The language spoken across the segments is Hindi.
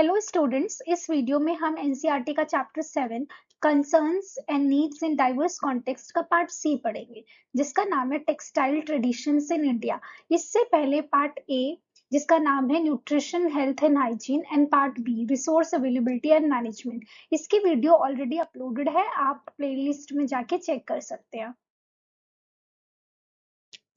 हेलो स्टूडेंट्स, इस वीडियो में हम एनसीईआरटी का chapter 7 concerns and needs in diverse context का पार्ट सी पढ़ेंगे, जिसका नाम है टेक्सटाइल ट्रेडिशंस इन इंडिया। इससे पहले पार्ट ए, जिसका नाम है nutrition, health and hygiene, and part B resource availability and management. इसकी वीडियो ऑलरेडी अपलोडेड है, आप प्लेलिस्ट में जाके चेक कर सकते हैं।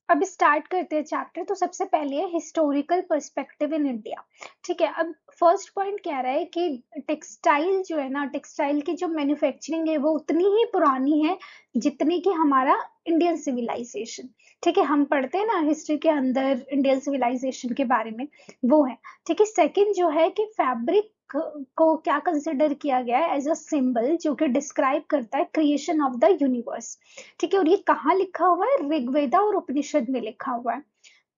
अब स्टार्ट करते हैं चैप्टर। तो सबसे पहले है हिस्टोरिकल पर्सपेक्टिव इन इंडिया। ठीक है, अब फर्स्ट पॉइंट कह रहा है कि टेक्सटाइल जो है ना, टेक्सटाइल की जो मैन्युफैक्चरिंग है वो उतनी ही पुरानी है जितनी कि हमारा इंडियन सिविलाइजेशन। ठीक है, हम पढ़ते हैं ना हिस्ट्री के अंदर इंडियन सिविलाइजेशन के बारे में, वो है। ठीक है, सेकंड जो है कि फैब्रिक को क्या कंसिडर किया गया है एज अ सिंबल, जो कि डिस्क्राइब करता है क्रिएशन ऑफ द यूनिवर्स। ठीक है, और ये कहाँ लिखा हुआ है? ऋग्वेदा और उपनिषद में लिखा हुआ है।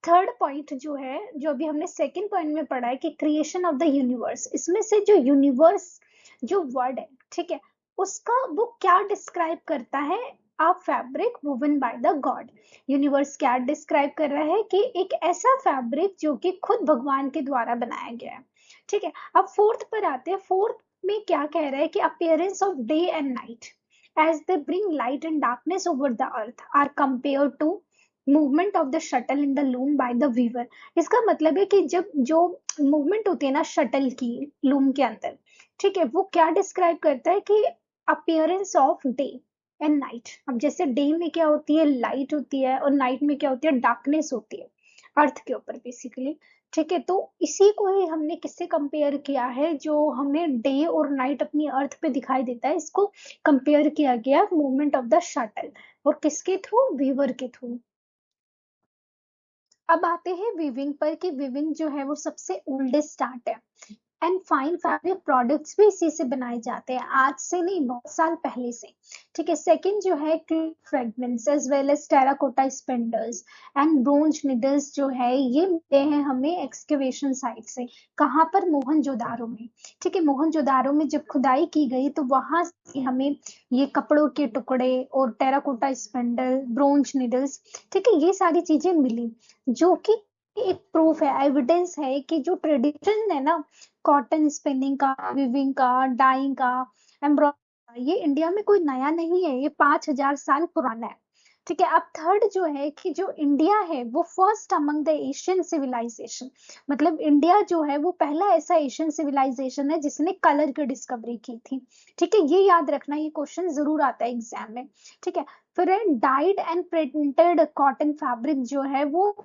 थर्ड पॉइंट जो है, जो अभी हमने सेकंड पॉइंट में पढ़ा है कि क्रिएशन ऑफ द यूनिवर्स, इसमें से जो यूनिवर्स जो वर्ड है, ठीक है, उसका वो क्या डिस्क्राइब करता है? A fabric woven by the god. Universe क्या डिस्क्राइब कर रहा है? कि एक ऐसा फैब्रिक जो कि खुद भगवान के द्वारा बनाया गया है। ठीक है, अब फोर्थ पर आते हैं। फोर्थ में क्या कह रहा है कि appearance of day and night as they bring light and darkness over the earth are compared to movement of the shuttle in the loom by the weaver। इसका मतलब है कि जब जो मूवमेंट होती है ना शटल की लूम के अंदर, ठीक है, वो क्या डिस्क्राइब करता है? कि appearance of day and night. अब जैसे डे में क्या होती है? लाइट होती है, और नाइट में क्या होती है? डार्कनेस होती है अर्थ के ऊपर बेसिकली। ठीक है, तो इसी को ही हमने किससे कंपेयर किया है? जो हमें डे और नाइट अपनी अर्थ पे दिखाई देता है, इसको कंपेयर किया गया मूवमेंट ऑफ द शटल, और किसके थ्रू? वीवर के थ्रू। अब आते हैं वीविंग पर कि वीविंग जो है वो सबसे ओल्डेस्ट आर्ट है, एंड फाइन फैब्रिक प्रोडक्ट्स भी इसी से बनाए जाते हैं, आज से नहीं, बहुत साल पहले से। ठीक है, सेकंड जो है fragments as well as terracotta spinners and bronze needles जो है ये मिले हैं हमें एक्सकेवेशन साइट से। कहाँ पर? मोहनजोदारो में। ठीक है, मोहनजोदारो में जब खुदाई की गई तो वहां से हमें ये कपड़ों के टुकड़े और टेराकोटा स्पेंडल, ब्रोंज निडल्स, ठीक है, ये सारी चीजें मिली, जो कि एक प्रूफ है, एविडेंस है कि जो ट्रेडिशन है ना कॉटन स्पिनिंग का, विविंग का, डाइंग का, एम्ब्रॉयडरी, ये इंडिया में कोई नया नहीं है, ये 5,000 साल पुराना है। ठीक है, अब थर्ड जो है कि जो इंडिया है वो first among the Asian civilization, मतलब इंडिया जो है वो पहला ऐसा एशियन सिविलाइजेशन है जिसने कलर की डिस्कवरी की थी। ठीक है, ये याद रखना, ये क्वेश्चन जरूर आता है एग्जाम में। ठीक है, फिर died and printed cotton fabric जो है वो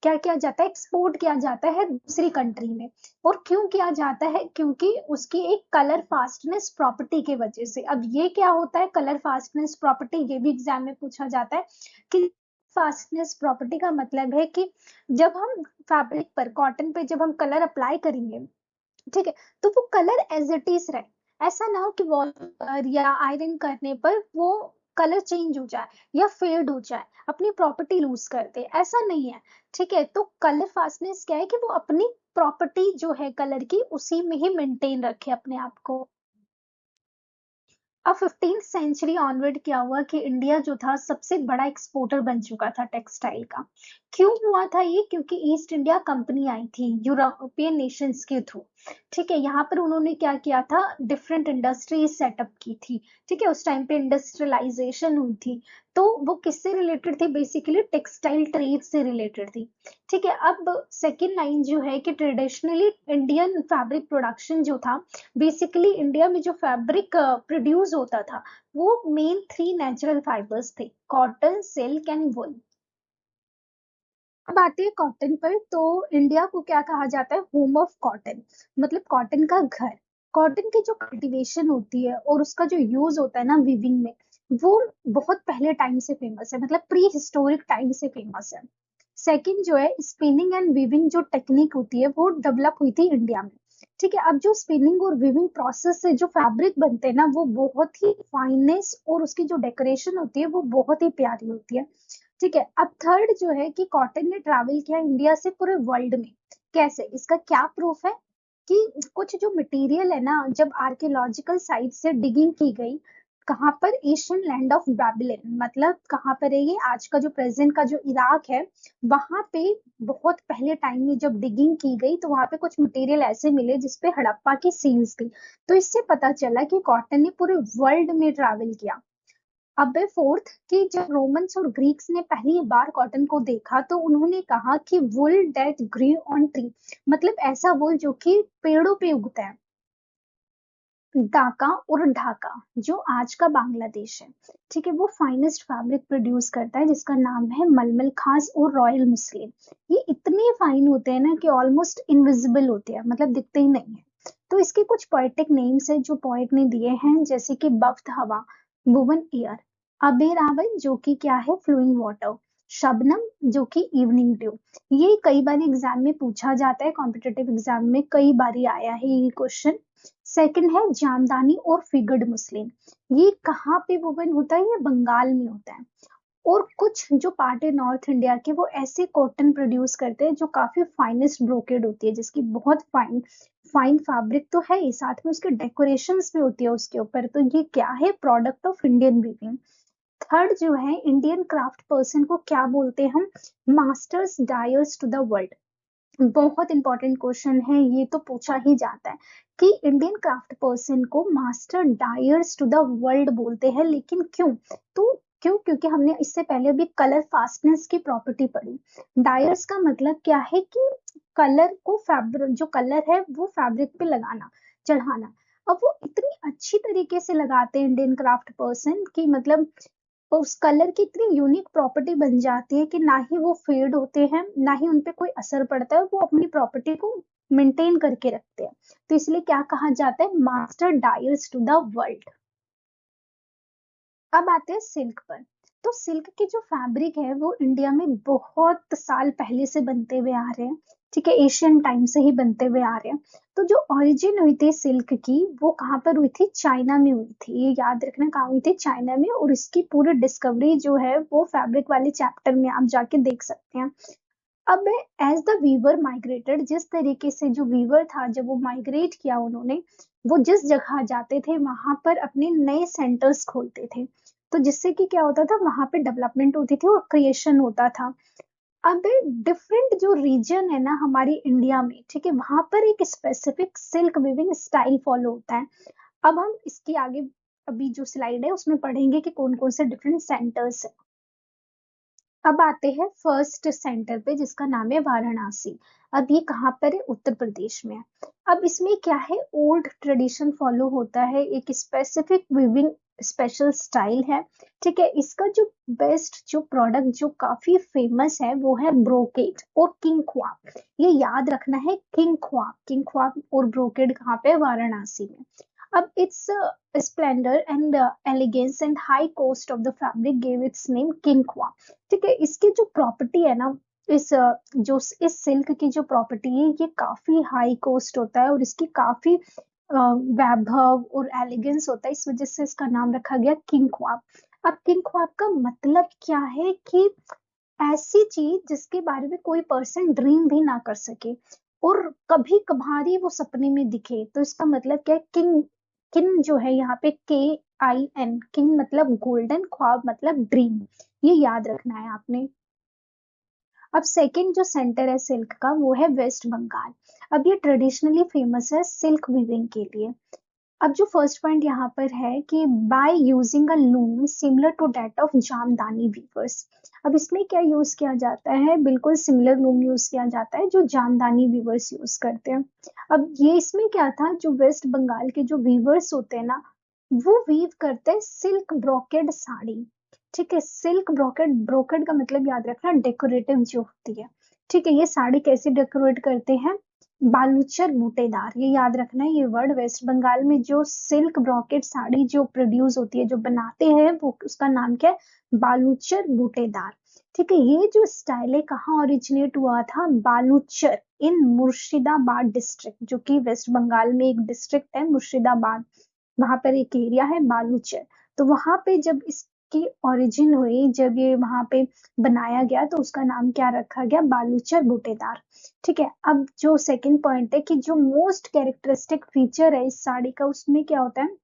क्या किया जाता है? एक्सपोर्ट किया जाता है दूसरी कंट्री में। और क्यों किया जाता है? क्योंकि उसकी एक कलर फास्टनेस प्रॉपर्टी के वजह से। अब ये क्या होता है कलर फास्टनेस प्रॉपर्टी? ये भी एग्जाम में पूछा जाता है कि फास्टनेस प्रॉपर्टी का मतलब है कि जब हम फैब्रिक पर, कॉटन पे जब हम कलर अप्लाई करेंगे, ठीक है, तो वो कलर एज इट इज रहे। ऐसा ना हो कि वॉल पर या आयरन करने पर वो कलर चेंज हो जाए या फेड हो जाए, अपनी प्रॉपर्टी लूज कर दे, ऐसा नहीं है। ठीक है, तो कलर फास्टनेस क्या है? कि वो अपनी प्रॉपर्टी जो है कलर की, उसी में ही मेंटेन रखे अपने आप को। अब 15th सेंचुरी ऑनवर्ड क्या हुआ कि इंडिया जो था सबसे बड़ा एक्सपोर्टर बन चुका था टेक्सटाइल का। क्यों हुआ था ये? क्योंकि ईस्ट इंडिया कंपनी आई थी यूरोपियन नेशंस के थ्रू। ठीक है, यहाँ पर उन्होंने क्या किया था? डिफरेंट इंडस्ट्रीज सेटअप की थी। ठीक है, उस टाइम पे इंडस्ट्रियलाइजेशन हुई थी, तो वो किससे रिलेटेड थी? बेसिकली टेक्सटाइल ट्रेड से रिलेटेड थी। ठीक है, अब सेकेंड लाइन जो है कि ट्रेडिशनली इंडियन फैब्रिक प्रोडक्शन जो था, बेसिकली इंडिया में जो फैब्रिक प्रोड्यूस होता था वो मेन 3 नेचुरल फाइबर्स थे, कॉटन, सिल्क एंड वुल। अब आते हैं कॉटन पर। तो इंडिया को क्या कहा जाता है? होम ऑफ कॉटन, मतलब कॉटन का घर। कॉटन की जो कल्टीवेशन होती है और उसका जो यूज होता है ना वीविंग में, वो बहुत पहले टाइम से फेमस है, मतलब प्री हिस्टोरिक टाइम से फेमस है। सेकंड जो है स्पिनिंग एंड वीविंग जो टेक्निक होती है वो डेवलप हुई थी इंडिया में। ठीक है, अब जो स्पिनिंग और वीविंग प्रोसेस से जो फैब्रिक बनते हैं ना, वो बहुत ही फाइनेस और उसकी जो डेकोरेशन होती है वो बहुत ही प्यारी होती है। ठीक है, अब थर्ड जो है कि कॉटन ने ट्रैवल किया इंडिया से पूरे वर्ल्ड में। कैसे? इसका क्या प्रूफ है? कि कुछ जो मटेरियल है ना, जब आर्कियोलॉजिकल साइट से डिगिंग की गई, कहाँ पर? एशियन लैंड ऑफ बैबिलोन, मतलब कहाँ पर है ये? आज का जो प्रेजेंट का जो इराक है, वहां पे बहुत पहले टाइम में जब डिगिंग की गई तो वहां पे कुछ मटेरियल ऐसे मिले जिसपे हड़प्पा की सील्स थी। तो इससे पता चला कि कॉटन ने पूरे वर्ल्ड में ट्रैवल किया। अब है फोर्थ, कि जब रोमन्स और ग्रीक्स ने पहली बार कॉटन को देखा तो उन्होंने कहा कि वुल दैट ग्री ऑन ट्री, मतलब ऐसा वुल जो कि पेड़ों पे उगता है। ढाका और ढाका जो आज का बांग्लादेश है, ठीक है, वो फाइनेस्ट फैब्रिक प्रोड्यूस करता है जिसका नाम है मलमल खास और रॉयल मुस्लिन। ये इतने फाइन होते हैं ना कि ऑलमोस्ट इनविजिबल होते हैं, मतलब दिखते ही नहीं है। तो इसके कुछ पोएटिक नेम्स है जो पोएट ने दिए हैं, जैसे कि बफ्त हवा, वुवन एयर, अबे रावल जो कि क्या है, फ्लोइंग वाटर, शबनम जो कि इवनिंग ड्यू। ये कई बार एग्जाम में पूछा जाता है, कॉम्पिटेटिव एग्जाम में कई बार आया है ये क्वेश्चन। सेकंड है जामदानी और फिगर्ड मुस्लिन। ये कहाँ पे वुवन होता है? ये बंगाल में होता है। और कुछ जो पार्ट है नॉर्थ इंडिया के, वो ऐसे कॉटन प्रोड्यूस करते हैं जो काफी फाइनेस्ट ब्रोकेड होती है, जिसकी बहुत फाइन फाइन फैब्रिक तो है ही, साथ में उसके डेकोरेशंस भी होती है उसके ऊपर। तो ये क्या है? Product of Indian weaving. Third जो है, इंडियन क्राफ्ट पर्सन को क्या बोलते हैं हम? Masters dyers to the world. बहुत इंपॉर्टेंट क्वेश्चन है ये, तो पूछा ही जाता है कि इंडियन क्राफ्ट पर्सन को master dyers to the world बोलते हैं। लेकिन क्यों? तो क्यों? क्योंकि हमने इससे पहले भी कलर फास्टनेस की प्रॉपर्टी पढ़ी। डायर्स का मतलब क्या है? कि कलर को फैब्रिक, जो कलर है वो फैब्रिक पे लगाना, चढ़ाना। अब वो इतनी अच्छी तरीके से लगाते हैं इंडियन क्राफ्ट पर्सन की, मतलब उस कलर की इतनी यूनिक प्रॉपर्टी बन जाती है कि ना ही वो फेड होते हैं, ना ही उनपे कोई असर पड़ता है, वो अपनी प्रॉपर्टी को मेंटेन करके रखते हैं। तो इसलिए क्या कहा जाता है? Master dyers to the world. अब आते हैं सिल्क पर। तो सिल्क के जो फैब्रिक है वो इंडिया में बहुत साल पहले से बनते हुए आ रहे हैं, ठीक है, एशियन टाइम से ही बनते हुए आ रहे हैं। तो जो ओरिजिन हुई थी सिल्क की, वो कहाँ पर हुई थी? चाइना में हुई थी। ये याद रखना, कहाँ हुई थी? चाइना में। और इसकी पूरी डिस्कवरी जो है वो फैब्रिक वाले चैप्टर में आप जाके देख सकते हैं। अब एज द वीवर माइग्रेटेड, जिस तरीके से जो वीवर था जब वो माइग्रेट किया उन्होंने, वो जिस जगह जाते थे वहां पर अपने नए सेंटर्स खोलते थे। तो जिससे कि क्या होता था, वहां पे डेवलपमेंट होती थी और क्रिएशन होता था। अब डिफरेंट जो रीजन है ना हमारी इंडिया में, ठीक है, वहां पर एक specific silk weaving style follow होता है। अब हम इसके आगे अभी जो स्लाइड है उसमें पढ़ेंगे कि कौन कौन से डिफरेंट सेंटर्स है। अब आते हैं फर्स्ट सेंटर पे जिसका नाम है वाराणसी। अब ये कहाँ पर है? उत्तर प्रदेश में है। अब इसमें क्या है? ओल्ड ट्रेडिशन फॉलो होता है, एक स्पेसिफिक विविंग स्पेशल स्टाइल है, ठीक है। इसका जो बेस्ट जो प्रोडक्ट जो काफी फेमस है वो है ब्रोकेड और किंग ख्वाब। ये याद रखना है, किंग ख्वाब, किंग ख्वाब और ब्रोकेड कहाँ पे? वाराणसी में। अब it's splendor and elegance and high cost of the fabric gave its name किंगख्वा। ठीक है, इसकी जो प्रॉपर्टी है ना, इस जो इस सिल्क की जो प्रॉपर्टी है, ये काफी हाई कॉस्ट होता है और इसकी काफी वैभव और एलिगेंस होता है, इस वजह से इसका नाम रखा गया किंग ख्वाब। अब किंग ख्वाब का मतलब क्या है? कि ऐसी चीज जिसके बारे में कोई पर्सन ड्रीम भी ना कर सके और कभी कभार वो सपने में दिखे, तो इसका मतलब क्या है? किंग, किंग जो है यहाँ पे KIN, किंग मतलब गोल्डन, ख्वाब मतलब ड्रीम। ये याद रखना है आपने। अब सेकंड जो सेंटर है सिल्क का वो है वेस्ट बंगाल। अब ये ट्रेडिशनली फेमस है सिल्क वीविंग के लिए। अब जो फर्स्ट पॉइंट यहाँ पर है कि by using a loom similar to that of Jamdani weavers. अब इसमें क्या यूज किया जाता है? बिल्कुल सिमिलर लूम यूज किया जाता है जो जामदानी वीवर्स यूज करते हैं। अब ये इसमें क्या था, जो वेस्ट बंगाल के जो वीवर्स होते हैं ना, वो वीव करते हैं सिल्क ब्रोकेड साड़ी, ठीक है। सिल्क ब्रोकेड, ब्रोकेड का मतलब याद रखना डेकोरेटिव जो होती है, ठीक है। ये साड़ी कैसे डेकोरेट करते हैं? बालूचर बूटेदार, ये याद रखना है ये वर्ड। वेस्ट बंगाल में जो सिल्क ब्रोकेट साड़ी जो प्रोड्यूस होती है, जो बनाते हैं, वो उसका नाम क्या है? बालूचर बूटेदार, ठीक है। ये जो स्टाइल है कहाँ ओरिजिनेट हुआ था? बालूचर इन मुर्शिदाबाद डिस्ट्रिक्ट, जो कि वेस्ट बंगाल में एक डिस्ट्रिक्ट है मुर्शिदाबाद, वहां पर एक एरिया है बालूचर। तो वहां पे जब इसकी ओरिजिन हुई, जब ये वहां पे बनाया गया, तो उसका नाम क्या रखा गया? बालूचर बूटेदार, ठीक है। अब जो सेकंड पॉइंट है कि जो मोस्ट कैरेक्टरिस्टिक फीचर है इस साड़ी का, उसमें क्या होता है?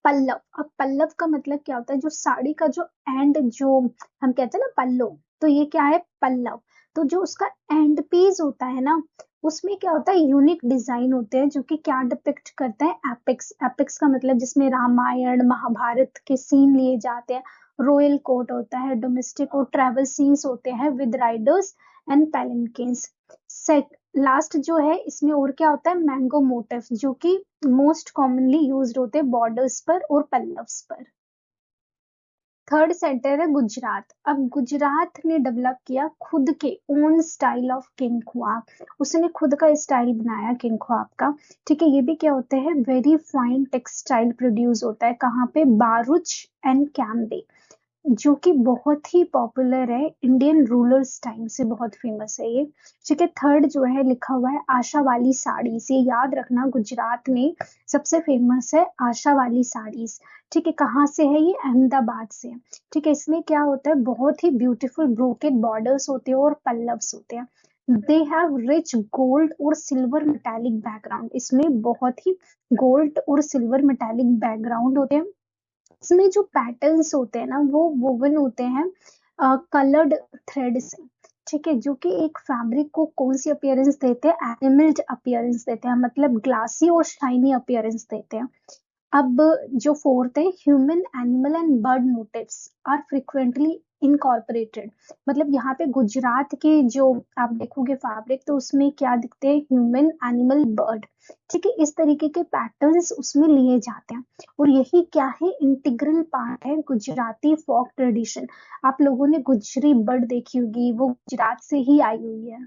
पल्लव। अब पल्लव का मतलब क्या होता है, जो साड़ी का जो एंड, जो हम कहते हैं ना पल्लो, तो ये क्या है पल्लव। तो जो उसका एंड पीस होता है ना, उसमें क्या होता है यूनिक डिजाइन होते हैं जो कि क्या डिपिक्ट करते हैं एपिक्स। एपिक्स का मतलब जिसमें रामायण महाभारत के सीन लिए जाते हैं। रॉयल कोर्ट होता है, डोमेस्टिक और ट्रैवल सीन्स होते हैं विद राइडर्स एंड पैलिंकिन्स। लास्ट जो है इसमें और क्या होता है, मैंगो मोटिव, जो कि मोस्ट कॉमनली यूज्ड होते हैं बॉर्डर्स पर और पल्लव्स पर। थर्ड सेंटर है गुजरात। अब गुजरात ने डेवलप किया खुद के ओन स्टाइल ऑफ किंग ख्वाब। उसने खुद का स्टाइल बनाया किंग ख्वाब का। ठीक है, ये भी क्या होते हैं, वेरी फाइन टेक्सटाइल प्रोड्यूस होता है कहाँ पे, बारूच एंड कैम्बे, जो कि बहुत ही पॉपुलर है इंडियन रूलर्स टाइम से, बहुत फेमस है ये। ठीक है, थर्ड जो है लिखा हुआ है आशा वाली साड़ीज। ये याद रखना, गुजरात में सबसे फेमस है आशा वाली साड़ीज। ठीक है, कहाँ से है ये, अहमदाबाद से है। ठीक है, इसमें क्या होता है, बहुत ही ब्यूटीफुल ब्रोकेड बॉर्डर्स होते हैं और पल्लव्स होते हैं। दे हैव रिच गोल्ड और सिल्वर मेटालिक बैकग्राउंड। इसमें बहुत ही गोल्ड और सिल्वर मेटालिक बैकग्राउंड होते हैं। इसमें जो पैटर्न्स होते हैं ना, वो वोवन होते हैं कलर्ड थ्रेड से। ठीक है, जो कि एक फैब्रिक को कौन सी अपीयरेंस देते हैं, एनिमल्ड अपीयरेंस देते हैं, मतलब ग्लासी और शाइनी अपीयरेंस देते हैं। अब जो फोर्थ है, human animal and bird motifs are frequently incorporated. मतलब यहाँ पे गुजरात के जो आप देखोगे फैब्रिक, तो उसमें क्या दिखते हैं, ह्यूमन एनिमल बर्ड। ठीक है, इस तरीके के पैटर्न्स उसमें लिए जाते हैं। और यही क्या है, इंटीग्रल पार्ट है गुजराती फोक ट्रेडिशन। आप लोगों ने गुजरी बर्ड देखी होगी, वो गुजरात से ही आई हुई है।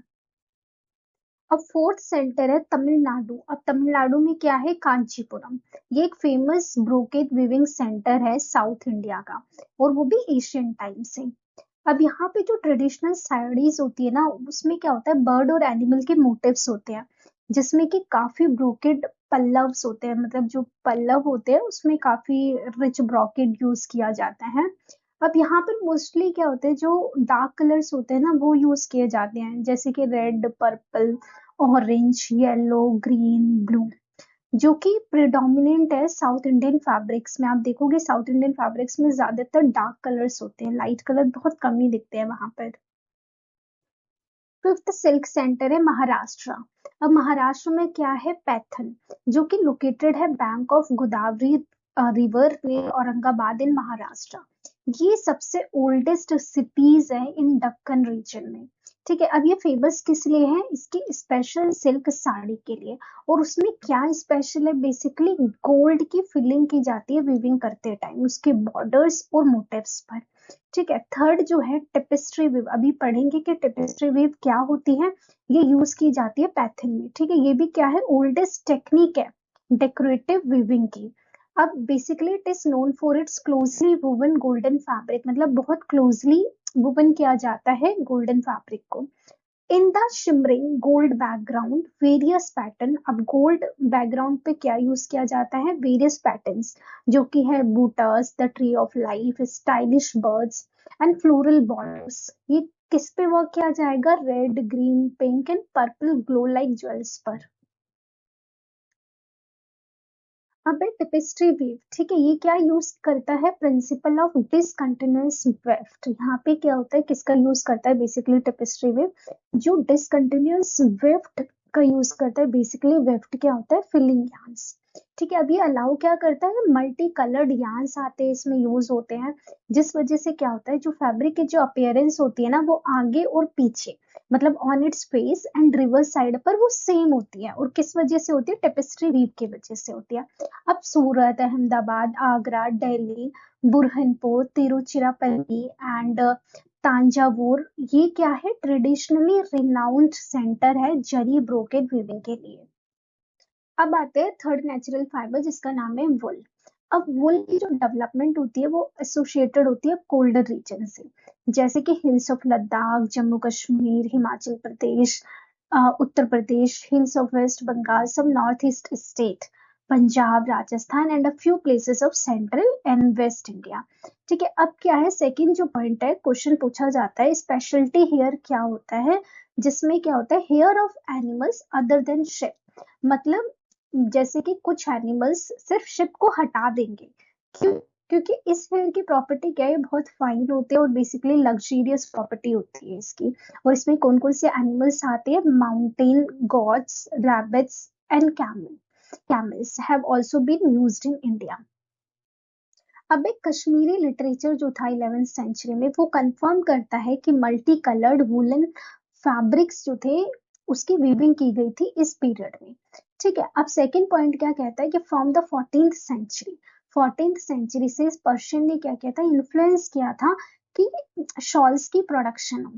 अब फोर्थ सेंटर है तमिलनाडु। अब तमिलनाडु में क्या है, कांचीपुरम। ये एक फेमस ब्रोकेड विविंग सेंटर है साउथ इंडिया का, और वो भी एशियन टाइम से। अब यहाँ पे जो ट्रेडिशनल साड़ीज होती है ना, उसमें क्या होता है, बर्ड और एनिमल के मोटिव्स होते हैं, जिसमें कि काफी ब्रोकेड पल्लव्स होते हैं। मतलब जो पल्लव होते हैं उसमें काफी रिच ब्रोकेड यूज किया जाता है। अब यहाँ पर मोस्टली क्या होते हैं, जो डार्क कलर्स होते हैं ना, वो यूज किए जाते हैं, जैसे कि red, purple, orange, yellow, green, blue, जो कि प्रिडोमिनेंट है साउथ इंडियन फैब्रिक्स में। आप देखोगे साउथ इंडियन फैब्रिक्स में ज्यादातर डार्क कलर्स होते हैं, लाइट कलर बहुत कम ही दिखते हैं वहां पर। फिफ्थ सिल्क सेंटर है महाराष्ट्र। अब महाराष्ट्र में क्या है, पैथन, जो कि लोकेटेड है बैंक ऑफ गोदावरी रिवर में, औरंगाबाद इन महाराष्ट्र। ये सबसे ओल्डेस्ट सिटीज है इन दक्कन रीजन में। ठीक है, अब ये फेमस किस लिए है, इसकी स्पेशल सिल्क साड़ी के लिए। और उसमें क्या स्पेशल है, बेसिकली गोल्ड की फिलिंग की जाती है वीविंग करते टाइम उसके बॉर्डर्स और मोटिव्स पर। ठीक है, थर्ड जो है टेपेस्ट्री वीव। अभी पढ़ेंगे कि टेपेस्ट्री वीव क्या होती है। ये यूज की जाती है पैथिन में। ठीक है, ये भी क्या है, ओल्डेस्ट टेक्निक है डेकोरेटिव वीविंग की। अब basically it is known for its closely woven golden fabric, मतलब बहुत क्लोजली वुवन किया जाता है गोल्डन फैब्रिक को। In the shimmering gold background various pattern. अब गोल्ड बैकग्राउंड पे क्या यूज किया जाता है, वेरियस पैटर्न्स, जो कि है बूटास, the tree of life, stylish birds and floral borders. ये किस पे वर्क किया जाएगा, red, green, pink and purple glow like jewels पर। अब है टेपेस्ट्री वीव। ठीक है, ये क्या यूज करता है, प्रिंसिपल ऑफ डिसकंटिन्यूअस वेफ्ट। यहाँ पे क्या होता है, किसका यूज करता है, बेसिकली टेपेस्ट्री वीव जो डिसकंटिन्यूअस वेफ्ट का यूज करता है। बेसिकली वेफ्ट क्या होता है, फिलिंग यार्न्स। ठीक है, अब ये अलाउ क्या करता है, मल्टी कलर्ड यार्न्स आते हैं इसमें, यूज होते हैं, जिस वजह से क्या होता है, जो फैब्रिक की जो अपीयरेंस होती है ना, वो आगे और पीछे, मतलब on its face and reverse side पर वो सेम होती है। और किस वजह से होती है, टेपेस्ट्री वीव की वजह से होती है। अब सूरत, अहमदाबाद, आगरा, दिल्ली, बुरहानपुर, तिरुचिरापल्ली एंड तांजावुर, ये क्या है, ट्रेडिशनली रिनाउंड सेंटर है जरी ब्रोकेड वीविंग के लिए। अब आते हैं थर्ड नेचुरल फाइबर, जिसका नाम है वुल। अब वुल की जो डेवलपमेंट होती है, वो एसोसिएटेड होती है कोल्डर रीजन से, जैसे कि hills of Ladakh, Jammu Kashmir, Himachal Pradesh, Uttar Pradesh, hills of West Bengal, सब north east state, Punjab, Rajasthan and a few places of central and west India. ठीक है, अब क्या है, सेकंड जो पॉइंट है, क्वेश्चन पूछा जाता है स्पेशलिटी हेयर क्या होता है, जिसमें क्या होता है, hair of animals other than sheep. मतलब जैसे कि कुछ एनिमल्स सिर्फ शिप को हटा देंगे। क्यों? क्योंकि इस हेयर की प्रॉपर्टी क्या है, बहुत फाइन होते हैं और बेसिकली लग्जरियस प्रॉपर्टी होती है इसकी। और इसमें कौन कौन से एनिमल्स आते हैं, mountain goats, rabbits and camels have also been used in India. अब एक कश्मीरी लिटरेचर जो था 11th सेंचुरी में, वो कंफर्म करता है कि मल्टी कलर्ड वुलन फैब्रिक्स जो थे उसकी वीविंग की गई थी इस पीरियड में। ठीक है, अब सेकंड पॉइंट क्या कहता है कि फ्रॉम द 14th सेंचुरी से पर्शियन ने क्या किया था, इन्फ्लुएंस किया था कि शॉल्स की प्रोडक्शन हो।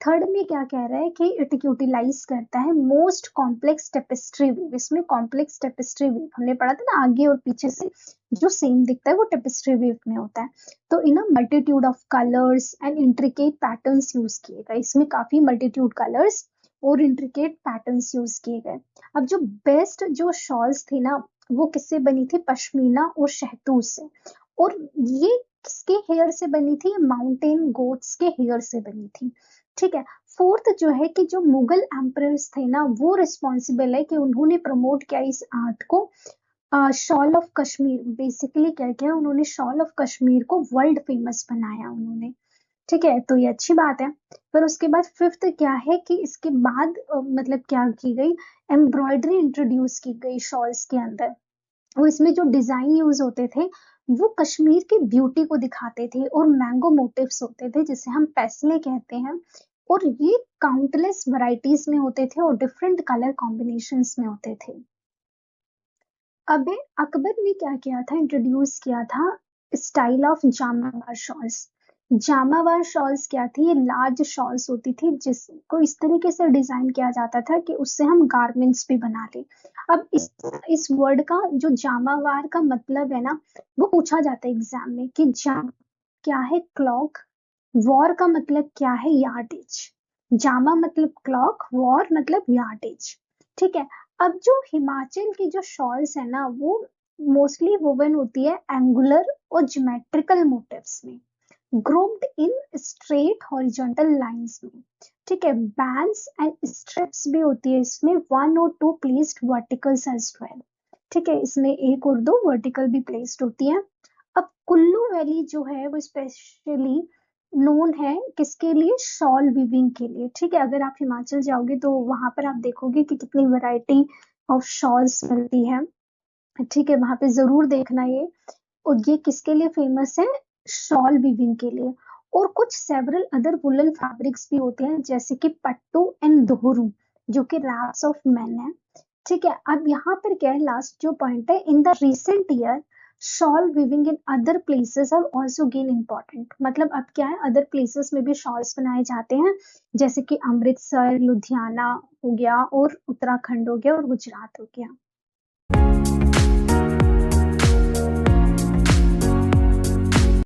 थर्ड में क्या कह रहा है कि इट यूटिलाइज करता है मोस्ट कॉम्प्लेक्स टेपेस्ट्री वीव। इसमें कॉम्प्लेक्स टेपेस्ट्री वीव हमने पढ़ा था ना, आगे और पीछे से जो सेम दिखता है वो टेपेस्ट्री वीव में होता है। तो in a multitude of colours and intricate patterns use किए गए, इसमें काफी मल्टीट्यूड कलर्स और इंट्रिकेट पैटर्न्स यूज किए गए। अब जो बेस्ट जो शॉल्स थी ना, वो किससे बनी थी, पश्मीना और शहतूत से। और ये किसके हेयर से बनी थी, माउंटेन गोट्स के हेयर से बनी थी। ठीक है, फोर्थ जो है कि जो मुगल एम्परर्स थे ना, वो रिस्पॉन्सिबल है कि उन्होंने प्रमोट किया इस आर्ट को। शॉल ऑफ कश्मीर, बेसिकली क्या किया उन्होंने, शॉल ऑफ कश्मीर को वर्ल्ड फेमस बनाया उन्होंने। ठीक है, तो ये अच्छी बात है। पर उसके बाद फिफ्थ क्या है कि इसके बाद मतलब क्या की गई, एम्ब्रॉयडरी इंट्रोड्यूस की गई शॉल्स के अंदर। और इसमें जो डिजाइन यूज होते थे वो कश्मीर की ब्यूटी को दिखाते थे, और मैंगो मोटिव्स होते थे जिसे हम पैसले कहते हैं। और ये काउंटलेस वैरायटीज में होते थे और डिफरेंट कलर कॉम्बिनेशंस में होते थे। अब अकबर ने क्या किया था, इंट्रोड्यूस किया था style of Jamawar shawls. Jamawar shawls क्या थी, ये लार्ज शॉल्स होती थी जिसको इस तरीके से डिजाइन किया जाता था कि उससे हम गारमेंट्स भी बना ले। अब इस वर्ड का जो जामावार का मतलब है ना, वो पूछा जाता है एग्जाम में कि जाम क्या है, क्लॉक। वॉर का मतलब क्या है, यार्डेज। जामा मतलब क्लॉक, वॉर मतलब यार्डेज। ठीक है, अब जो हिमाचल की जो शॉल्स है ना, वो मोस्टली वोवन होती है एंगुलर और ज्योमेट्रिकल मोटिव्स में, grouped in straight horizontal lines में। ठीक है, बैंड्स एंड स्ट्रिप्स भी होती है इसमें, वन और two placed verticals as well. ठीक है, इसमें एक और दो वर्टिकल भी प्लेस्ड होती है। अब कुल्लू वैली जो है वो स्पेशली नोन है किसके लिए, शॉल वीविंग के लिए। ठीक है, अगर आप हिमाचल जाओगे तो वहां पर आप देखोगे कि कितनी वैरायटी ऑफ शॉल्स मिलती है। ठीक है, वहां पे जरूर देखना ये। और ये किसके लिए फेमस है, शॉल वीविंग के लिए। और कुछ सेवरल अदर वुलन फैब्रिक्स भी होते हैं जैसे कि पट्टू एंड दोहरू, जो कि रैप्स ऑफ मैन है। ठीक है, अब यहाँ पर क्या है, लास्ट जो पॉइंट है, in the recent year shawl weaving in other places have also gain important. मतलब अब क्या है, अदर प्लेसेस में भी शॉल्स बनाए जाते हैं, जैसे कि अमृतसर, लुधियाना हो गया, और उत्तराखंड हो गया, और गुजरात हो गया।